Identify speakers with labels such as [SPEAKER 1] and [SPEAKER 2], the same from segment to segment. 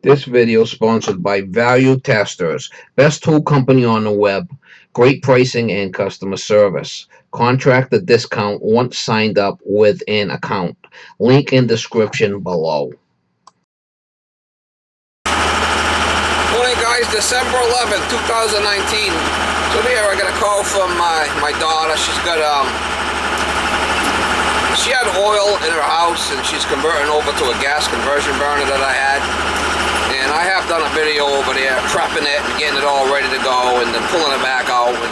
[SPEAKER 1] This video is sponsored by Value Testers, best tool company on the web, great pricing and customer service. Contract the discount once signed up with an account. Link in description below.
[SPEAKER 2] Morning guys, December 11th, 2019. So here I got a call from my daughter. She had oil in her house and she's converting over to a gas conversion burner that I had. And I have done a video over there prepping it and getting it all ready to go and then pulling it back out and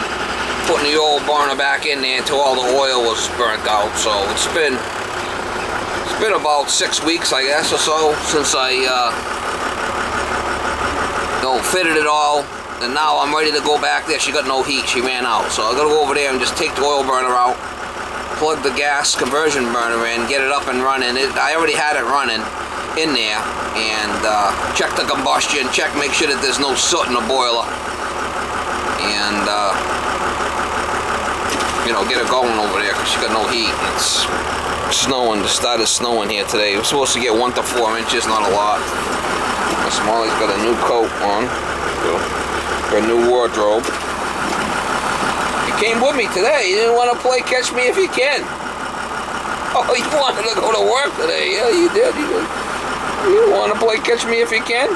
[SPEAKER 2] putting the old burner back in there until all the oil was burnt out. So it's been about 6 weeks, I guess, or so since I fitted it all, and now I'm ready to go back there. She got no heat, she ran out, so I gotta go over there and just take the oil burner out, plug the gas conversion burner in, get it up and running. I already had it running in there, and check the combustion, make sure that there's no soot in the boiler, and get it going over there because she got no heat. It's snowing, just started snowing here today. We're supposed to get 1 to 4 inches, not a lot. Smalley's got a new coat on, got a new wardrobe. You came with me today. You didn't want to play Catch Me If You Can. Oh, you wanted to go to work today. Yeah, you did. You want to play Catch Me If You Can?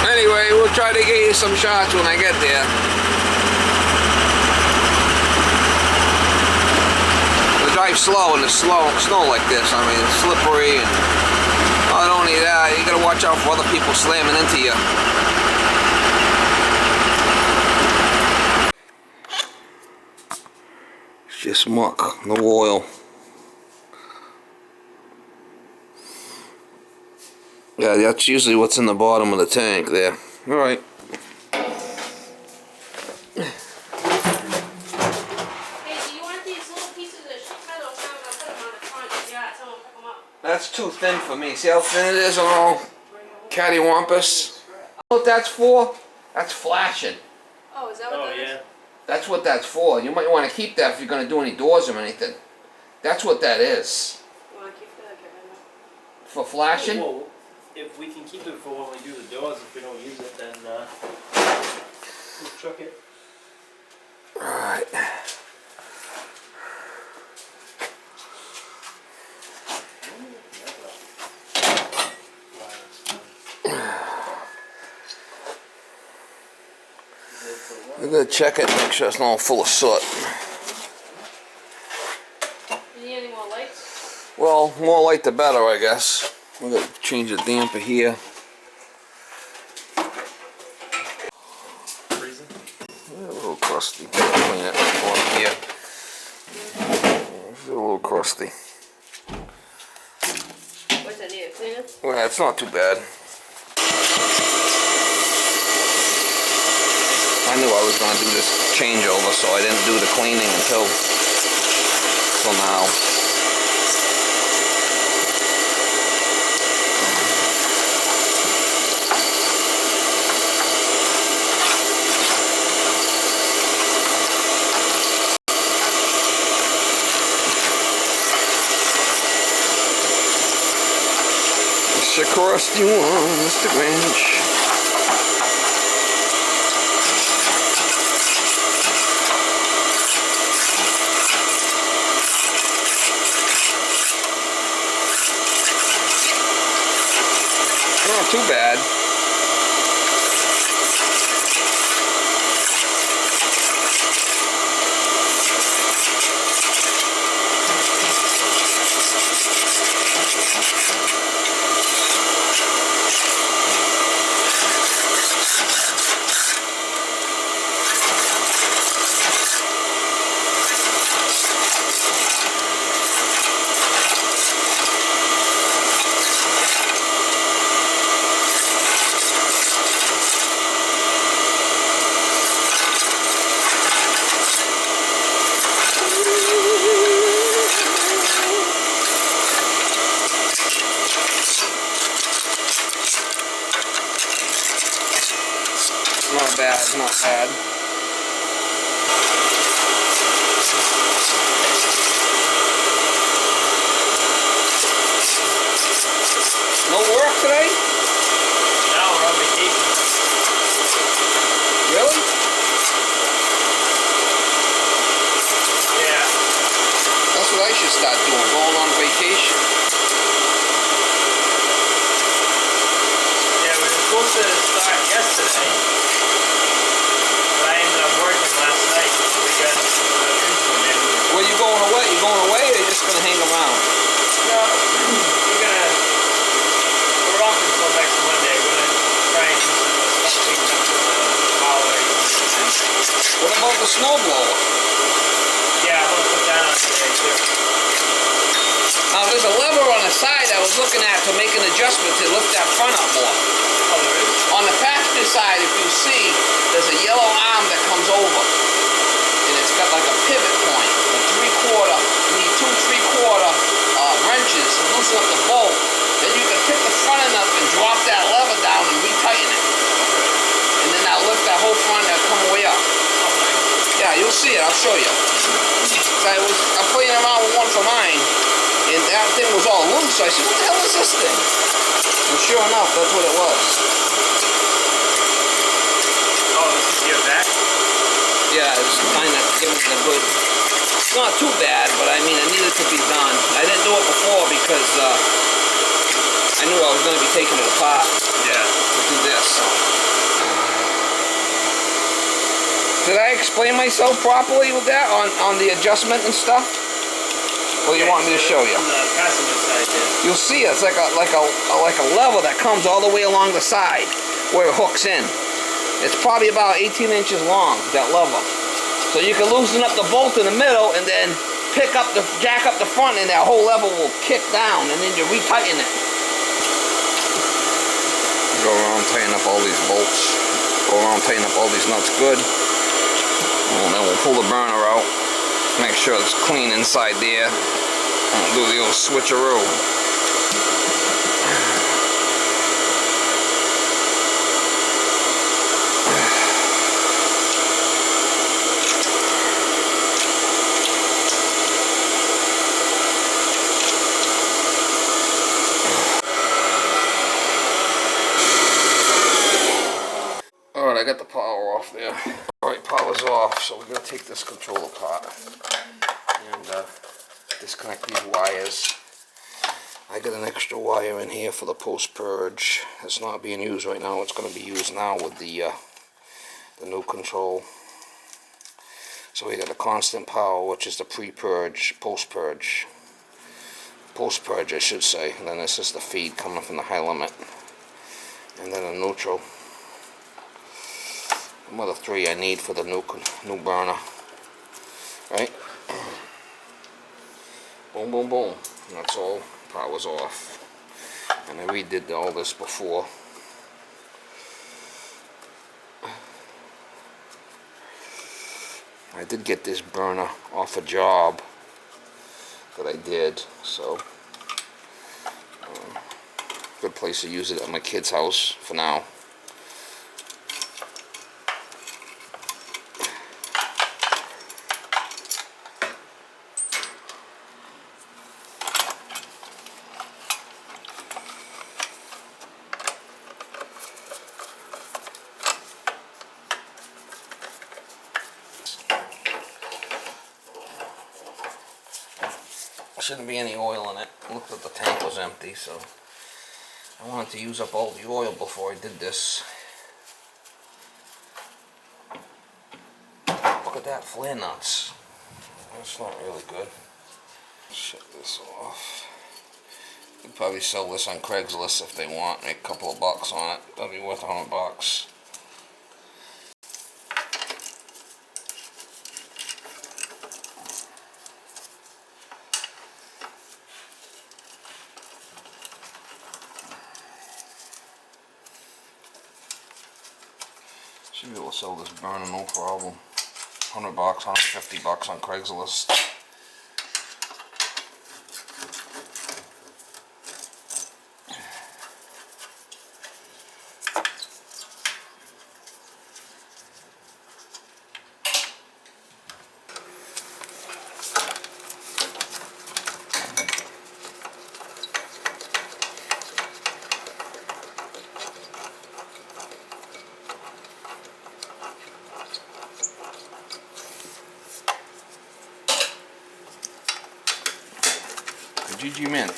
[SPEAKER 2] Anyway, we'll try to get you some shots when I get there. We drive slow in the snow like this. I mean, it's slippery and not only that, you gotta watch out for other people slamming into you. It's just muck, no oil. Yeah, that's usually what's in the bottom of the tank there. Alright.
[SPEAKER 3] Hey, do you want these little pieces of sheet metal? I'm gonna put them on the front. Yeah, someone pick them up.
[SPEAKER 2] That's too thin for me. See how thin it is on all cattywampus? You know what that's for? That's flashing.
[SPEAKER 3] Oh, is that what that is?
[SPEAKER 2] That's what that's for. You might want to keep that if you're going to do any doors or anything. That's what that is.
[SPEAKER 3] You want to keep that? Get rid of it.
[SPEAKER 2] For flashing?
[SPEAKER 4] Well, if we can keep it for when we do the doors, if we don't use it, then we'll chuck it.
[SPEAKER 2] Alright. We're going to check it, make sure it's not full of soot.
[SPEAKER 3] You need any more lights?
[SPEAKER 2] Well, more light the better, I guess. We're going to change the damper here.
[SPEAKER 4] Freezing?
[SPEAKER 2] A little crusty. Clean it on here. It's a little crusty.
[SPEAKER 3] What's that, need a cleaner?
[SPEAKER 2] Well, it's not too bad. I knew I was going to do this changeover, so I didn't do the cleaning until now. Mr. Crusty one, Mr. Grinch. Not too bad. Not bad, not bad. should start doing, going on vacation.
[SPEAKER 4] Yeah, we were supposed to start yesterday, but I ended up working last night. We got income in.
[SPEAKER 2] Where you going away? You going away or you just gonna hang around?
[SPEAKER 4] No, we're off until next Monday. We're gonna try and do some stuff cleaned up for the holidays.
[SPEAKER 2] What about the snowblower?
[SPEAKER 4] Yeah, I'm gonna put that on today too.
[SPEAKER 2] There's a lever on the side I was looking at to make an adjustment to lift that front up more.
[SPEAKER 4] Oh, there is?
[SPEAKER 2] On the passenger side, if you see, there's a yellow arm that comes over. And it's got like a pivot point. A 3/4, you need 2 3/4 wrenches to loosen up the bolt. Then you can pick the front end up and drop that lever down and retighten it. And then that'll lift that whole front and come way up. Yeah, you'll see it, I'll show you. I'm playing around with one for mine, and that thing was all loose, so I said, what the hell is this thing? And sure enough, that's what it was.
[SPEAKER 4] Oh, this is your back?
[SPEAKER 2] Yeah, it's kind of giving it a good, it's not too bad, but I mean, it needed to be done. I didn't do it before because I knew I was going to be taking it apart to do this. Did I explain myself properly with that on the adjustment and stuff? Or you want me to show you?
[SPEAKER 4] On the passenger side there.
[SPEAKER 2] You'll see it's like a lever that comes all the way along the side where it hooks in. It's probably about 18 inches long, that lever. So you can loosen up the bolt in the middle and then jack up the front, and that whole lever will kick down, and then you retighten it. Go around, tighten up all these bolts. Go around, tighten up all these nuts good. And then we'll pull the burner out. Make sure it's clean inside there. And we'll do the old switcheroo. Alright, I got the power off there. Alright, power's off, so we're going to take this controller apart and disconnect these wires. I got an extra wire in here for the post-purge. It's not being used right now. It's going to be used now with the new control. So we got the constant power, which is the pre-purge, post-purge. Post-purge, I should say. And then this is the feed coming from the high limit. And then a neutral. Them are the 3 I need for the new burner. Right? Boom, boom, boom. And that's all. Power's off. And I redid all this before. I did get this burner off a job that I did, so good place to use it at my kid's house for now. Shouldn't be any oil in it. Looked like the tank was empty, so I wanted to use up all the oil before I did this. Look at that, flare nuts. That's not really good. Shut this off. You'd probably sell this on Craigslist if they want. Make a couple of bucks on it. That'll be worth $100. Should be able to sell this burner no problem. $100, $150 on Craigslist. GG Mint.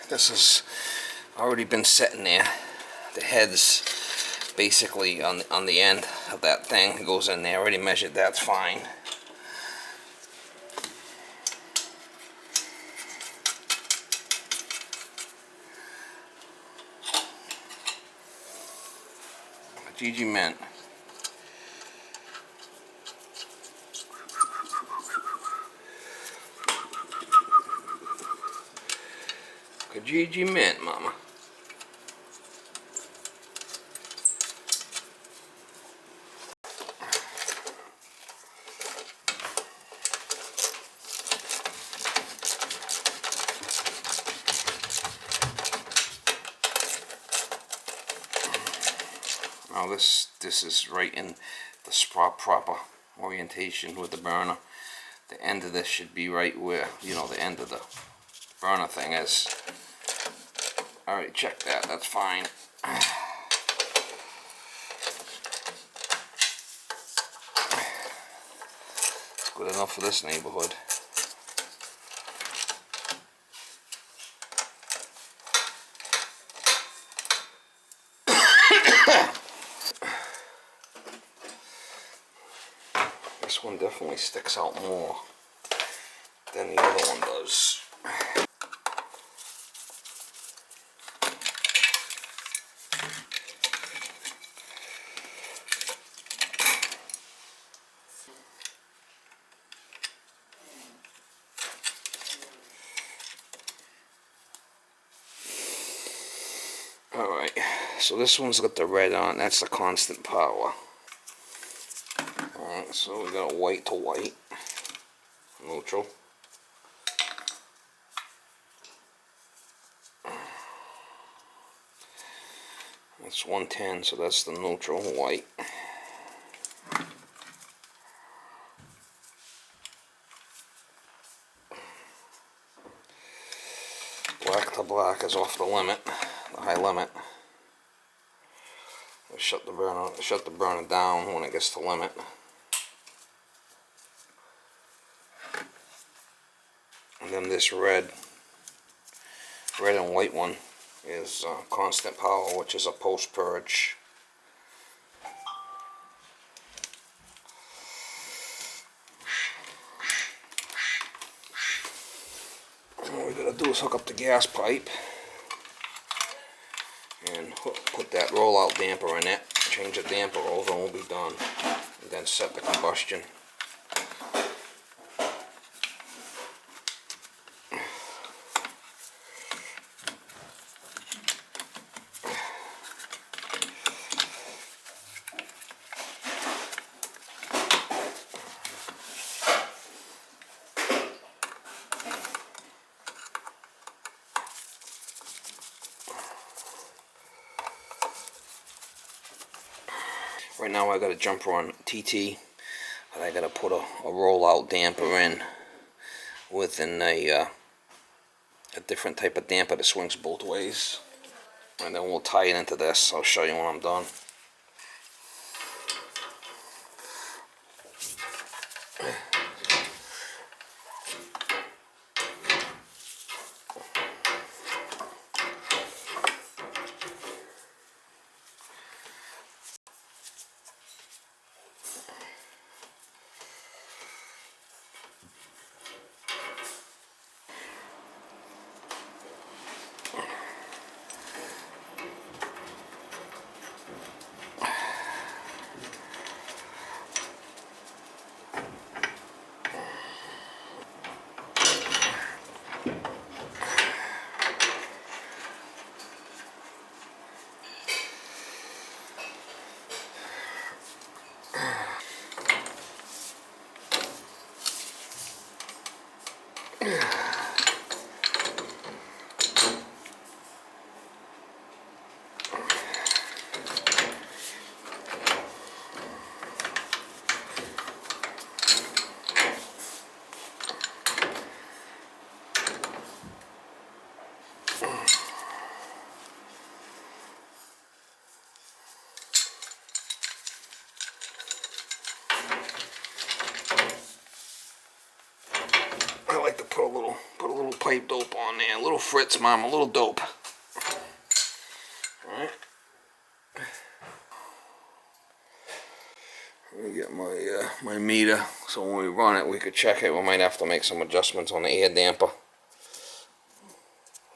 [SPEAKER 2] This has already been sitting there. The head's basically on the end of that thing. It goes in there. Already measured. That's fine. GG Mint. GG Mint, mama. Now this is right in the proper orientation with the burner. The end of this should be right where, you know, the end of the burner thing is. Alright, check that, that's fine. It's good enough for this neighborhood. This one definitely sticks out more than the other one does. Alright, so this one's got the red on, that's the constant power. Alright, so we got a white to white, neutral. That's 110, so that's the neutral white. Black to black is off the limit, the high limit. We'll shut the burner down when it gets to limit. And then this red and white one is constant power, which is a post purge. What we're gonna do is hook up the gas pipe and put that rollout damper in it. Change the damper over and we'll be done. And then set the combustion. Right now I got a jumper on TT, but I got to put a rollout damper in within a different type of damper that swings both ways. And then we'll tie it into this. I'll show you when I'm done. pipe dope on there. A little Fritz, Mom, a little dope. Alright. Let me get my my meter, so when we run it, we could check it. We might have to make some adjustments on the air damper.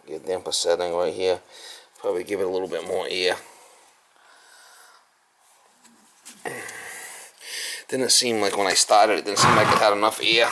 [SPEAKER 2] Air damper setting right here. Probably give it a little bit more air. Didn't seem like when I started, it didn't seem like it had enough air.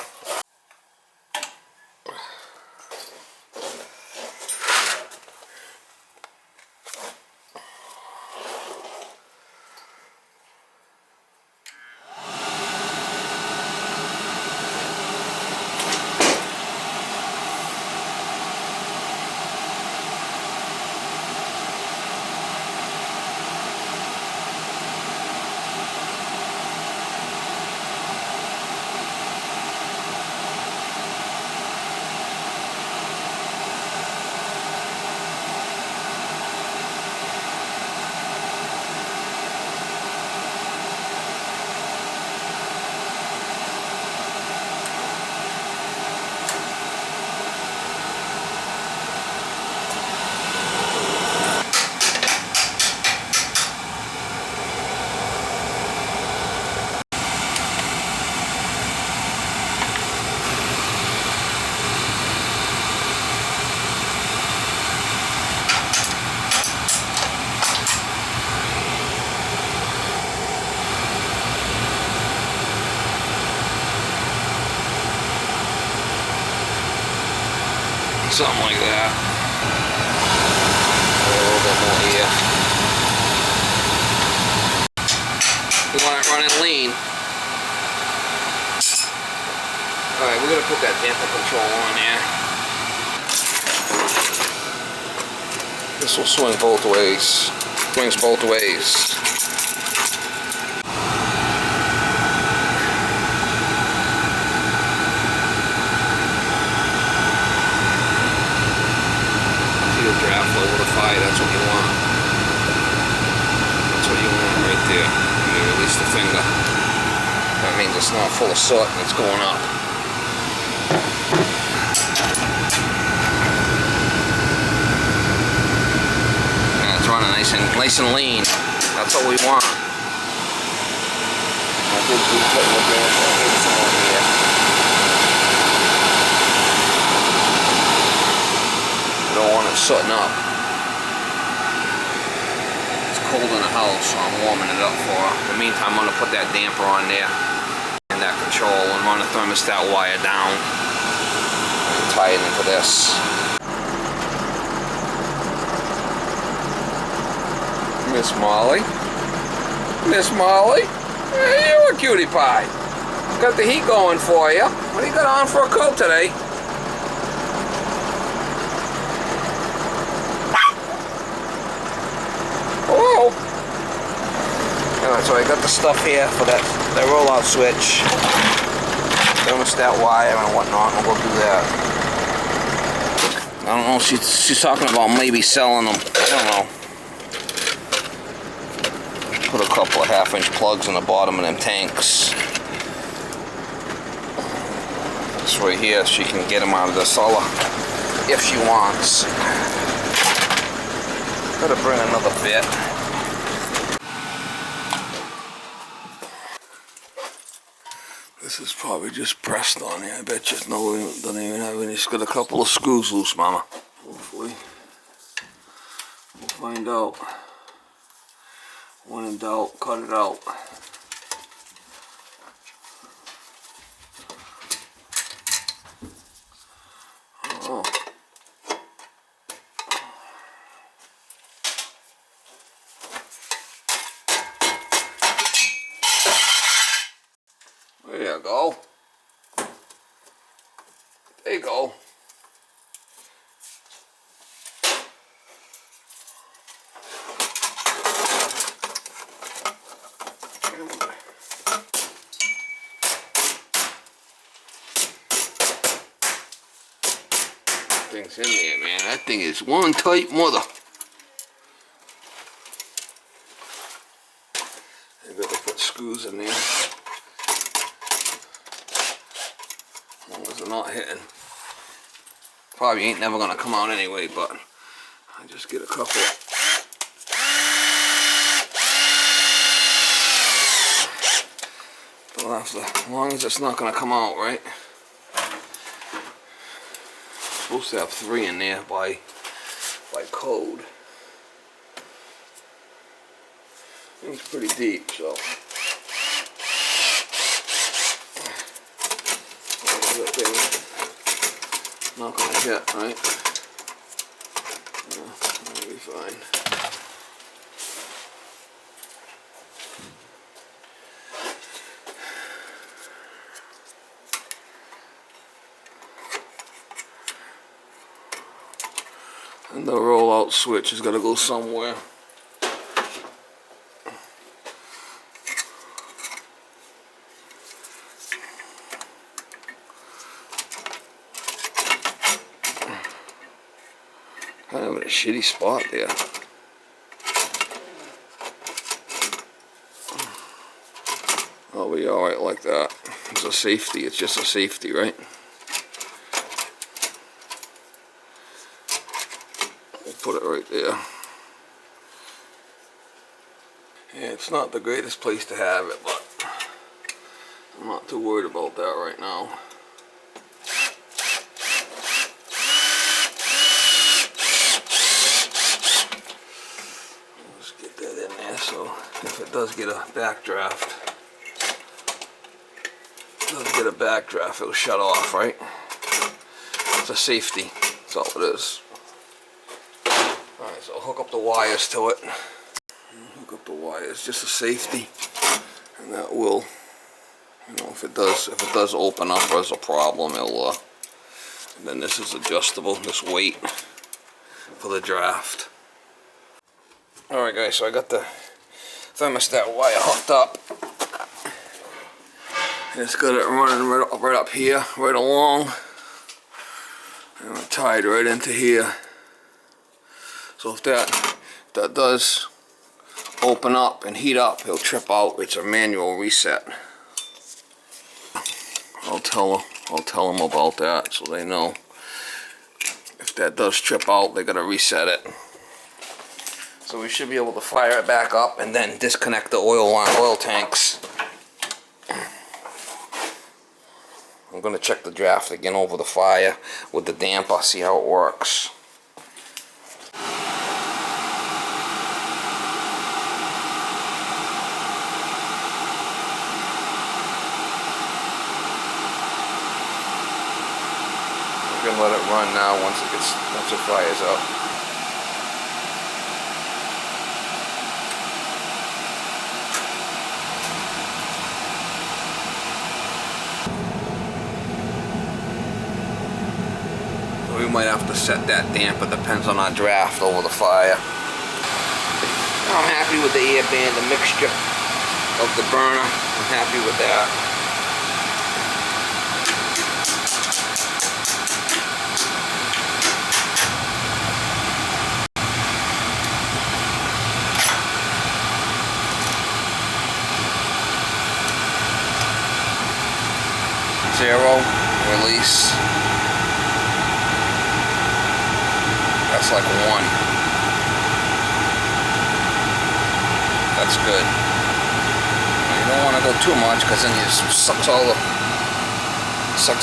[SPEAKER 2] Something like that. A little bit more here. We want it running lean. Alright, we're going to put that damper control on there. This will swing both ways. Swings both ways. Draft flow with a fire, that's what you want. That's what you want right there. When you release the finger. That means it's not full of soot and it's going up. And it's running nice and lean. That's what we want. I did keep putting the draft flow in some more here. Don't want it sooting up. It's cold in the house, so I'm warming it up for her. In the meantime, I'm going to put that damper on there and that control and run the thermostat wire down and tie it into this. Miss Molly. Miss Molly. Hey, you a cutie pie. Got the heat going for you. What do you got on for a coat today? Alright, so I got the stuff here for that rollout switch, thermostat wire and whatnot, and we'll do that. I don't know, she's talking about maybe selling them, I don't know. Put a couple of half-inch plugs in the bottom of them tanks. This right here, she can get them out of the cellar if she wants. Gotta bring another bit. This is probably just pressed on here. I bet you no, doesn't even have any. It's got a couple of screws loose, Mama. Hopefully, we'll find out. When in doubt, cut it out. Oh. There you go. There you go. Thing's in there, man. That thing is one tight mother. I better put screws in there. As long as they're not hitting. Probably ain't never gonna come out anyway, but I just get a couple. As long as it's not gonna come out, right? Supposed to have 3 in there by code. It's pretty deep, so. Not gonna hit, right? No, that'll be fine. And the rollout switch is gonna go somewhere. Kind of in a shitty spot there. I'll be alright like that. It's a safety, it's just a safety, right? We'll put it right there. Yeah, it's not the greatest place to have it, but I'm not too worried about that right now. So if it does get a backdraft, it'll shut off, right? It's a safety, that's all it is. Alright, so I'll hook up the wires to it. Hook up the wires, just a safety. And that will, you know, if it does open up or there's a problem, it'll, and then this is adjustable, this weight for the draft. Alright guys, so I got the thermostat wire hooked up. It's got it running right up here, right along. And it's tied right into here. So if that does open up and heat up, it'll trip out. It's a manual reset. I'll tell them about that so they know. If that does trip out, they gotta reset it. So we should be able to fire it back up and then disconnect the oil tanks. I'm going to check the draft again over the fire with the damper, see how it works. I'm going to let it run now once it fires up. We might have to set that damper, depends on our draft over the fire. I'm happy with the air band, the mixture of the burner. I'm happy with that. Zero, release. That's like 1. That's good. You don't want to go too much because then it sucks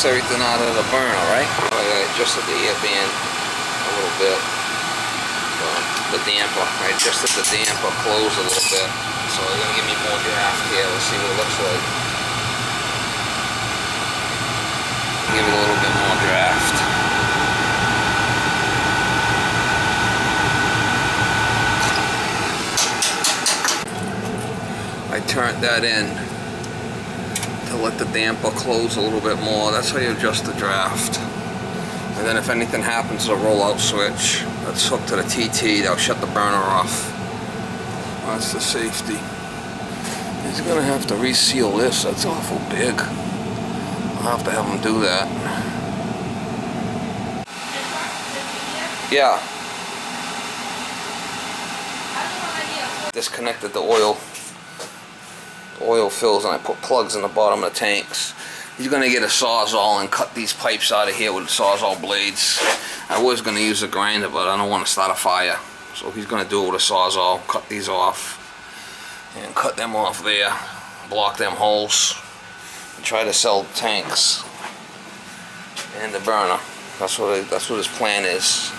[SPEAKER 2] everything out of the burner, right? I adjusted the air band a little bit. The damper, I adjusted the damper close a little bit. So they're gonna give me more draft here. Let's see what it looks like. Give it a little bit more draft. I turned that in to let the damper close a little bit more. That's how you adjust the draft. And then if anything happens to the rollout switch that's hooked to the TT, they'll shut the burner off. That's the safety. He's gonna have to reseal this. That's awful big. I'll have to have him do that. Yeah. Disconnected the oil fills and I put plugs in the bottom of the tanks. He's gonna get a sawzall and cut these pipes out of here with sawzall blades. I was gonna use a grinder, but I don't want to start a fire. So he's gonna do it with a sawzall, cut these off, and cut them off there, block them holes, and try to sell tanks and the burner. That's what his plan is.